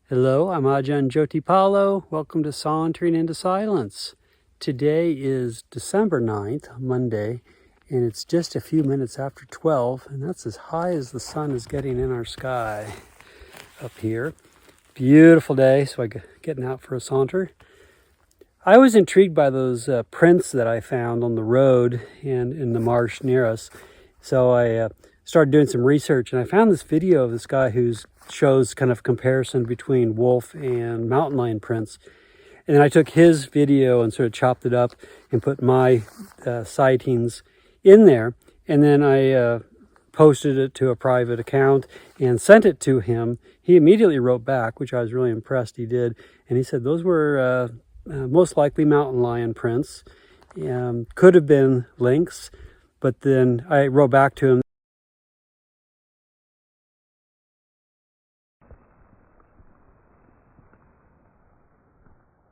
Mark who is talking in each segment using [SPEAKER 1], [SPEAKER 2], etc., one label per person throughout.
[SPEAKER 1] Hello, I'm Ajahn Jyotipalo. Welcome to Sauntering into Silence. Today is December 9th, Monday, and it's just a few minutes after 12, and that's as high as the sun is getting in our sky up here. Beautiful day, so I'm getting out for a saunter. I was intrigued by those prints that I found on the road and in the marsh near us. So I started doing some research, and I found this video of this guy who shows kind of comparison between wolf and mountain lion prints. And then I took his video and sort of chopped it up and put my sightings in there. And then I posted it to a private account and sent it to him. He immediately wrote back, which I was really impressed he did. And he said those were most likely mountain lion prints. Could have been lynx, but then I wrote back to him.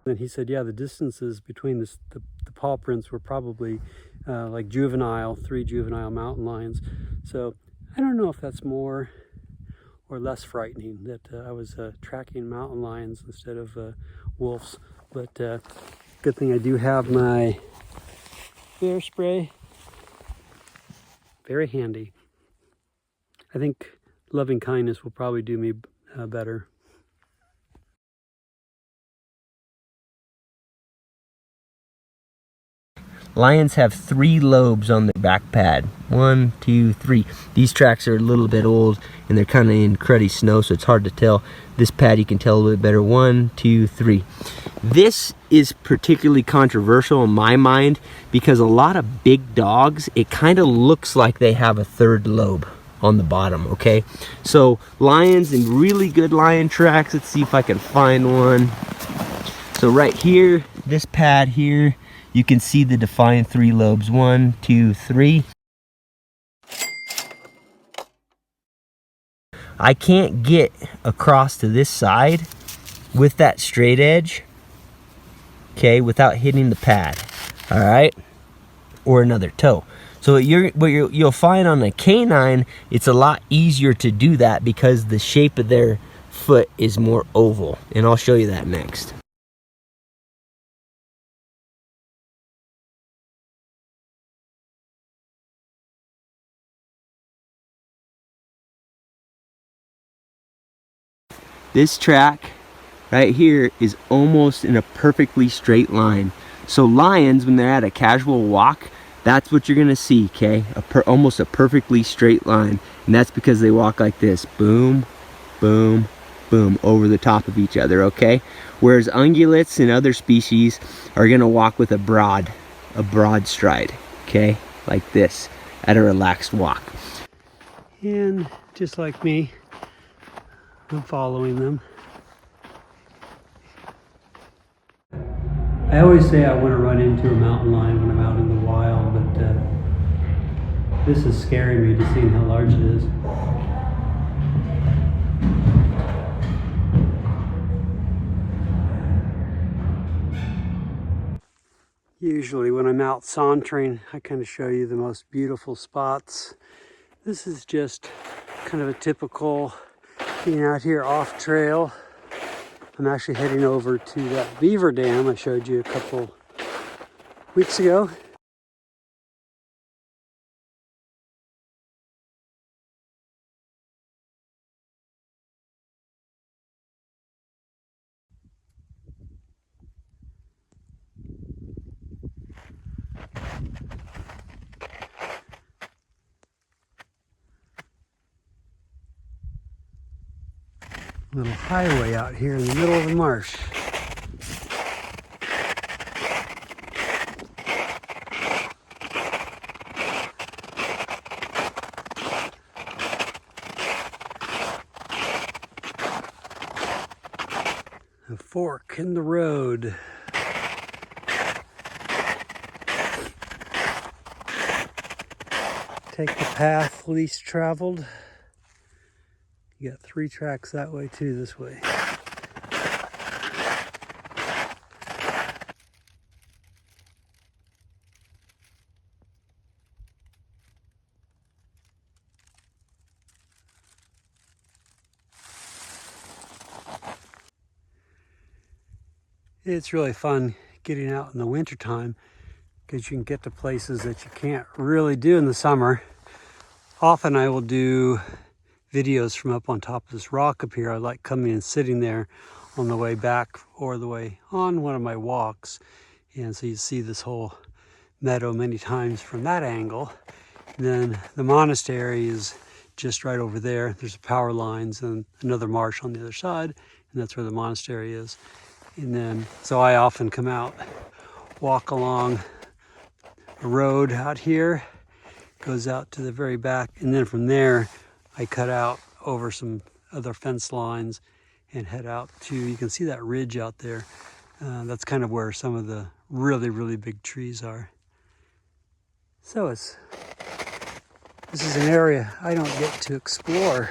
[SPEAKER 1] And he said, yeah, the distances between the paw prints were probably like three juvenile mountain lions. So I don't know if that's more or less frightening that I was tracking mountain lions instead of wolves. But good thing I do have my bear spray. Very handy. I think loving kindness will probably do me better.
[SPEAKER 2] Lions have 3 lobes on their back pad. 1, 2, 3. These tracks are a little bit old and they're kind of in cruddy snow, so it's hard to tell. This pad you can tell a little bit better. 1, 2, 3. This is particularly controversial in my mind because a lot of big dogs, it kind of looks like they have a 3rd lobe on the bottom, okay? So lions in really good lion tracks, let's see if I can find one. So right here, this pad here, you can see the defined 3 lobes. 1, 2, 3. I can't get across to this side with that straight edge, okay, without hitting the pad, all right, or another toe. So you'll find on a canine, it's a lot easier to do that because the shape of their foot is more oval, and I'll show you that next. This track right here is almost in a perfectly straight line. So lions, when they're at a casual walk, that's what you're gonna see, okay? Almost a perfectly straight line. And that's because they walk like this, boom, boom, boom, over the top of each other, okay? Whereas ungulates and other species are gonna walk with a broad stride, okay? Like this, at a relaxed walk.
[SPEAKER 1] And just like me, I'm following them. I always say I want to run into a mountain lion when I'm out in the wild, but this is scaring me to see how large it is. Usually when I'm out sauntering, I kind of show you the most beautiful spots. This is just kind of a typical being out here off trail. I'm actually heading over to that beaver dam I showed you a couple weeks ago. Little highway out here in the middle of the marsh. A fork in the road. Take the path least traveled. You got 3 tracks that way too, this way. It's really fun getting out in the wintertime because you can get to places that you can't really do in the summer. Often I will do videos from up on top of this rock up here. I like coming and sitting there on the way back or the way on one of my walks. And so you see this whole meadow many times from that angle. And then the monastery is just right over there. There's power lines and another marsh on the other side, and that's where the monastery is. And then, so I often come out, walk along a road out here, goes out to the very back, and then from there, I cut out over some other fence lines and head out to, you can see that ridge out there. That's kind of where some of the really, really big trees are. So this is an area I don't get to explore,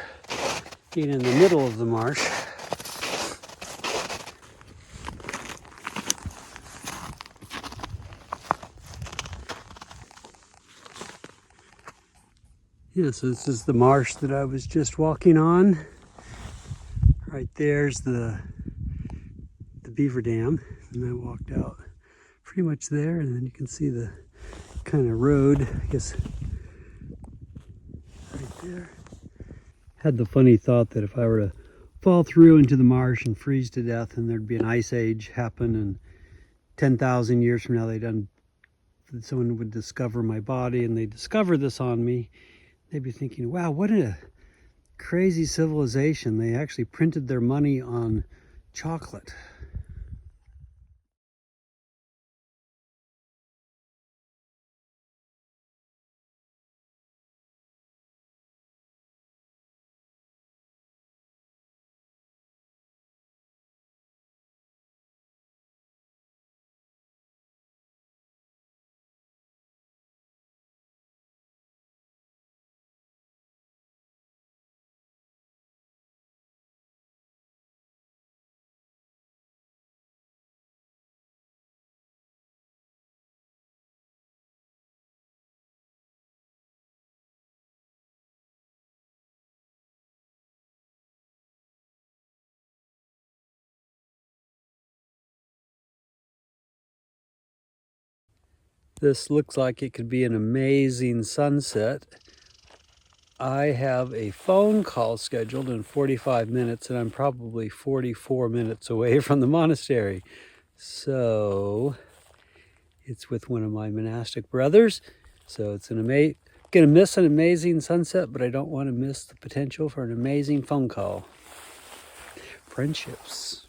[SPEAKER 1] being in the middle of the marsh. Yeah, so this is the marsh that I was just walking on. Right there's the beaver dam, and I walked out pretty much there, and then you can see the kind of road, I guess, right there. Had the funny thought that if I were to fall through into the marsh and freeze to death, and there'd be an ice age happen, and 10,000 years from now someone would discover my body, and they discover this on me, they'd be thinking, wow, what a crazy civilization. They actually printed their money on chocolate. This looks like it could be an amazing sunset. I have a phone call scheduled in 45 minutes, and I'm probably 44 minutes away from the monastery. So it's with one of my monastic brothers. So it's gonna miss an amazing sunset, but I don't want to miss the potential for an amazing phone call. Friendships.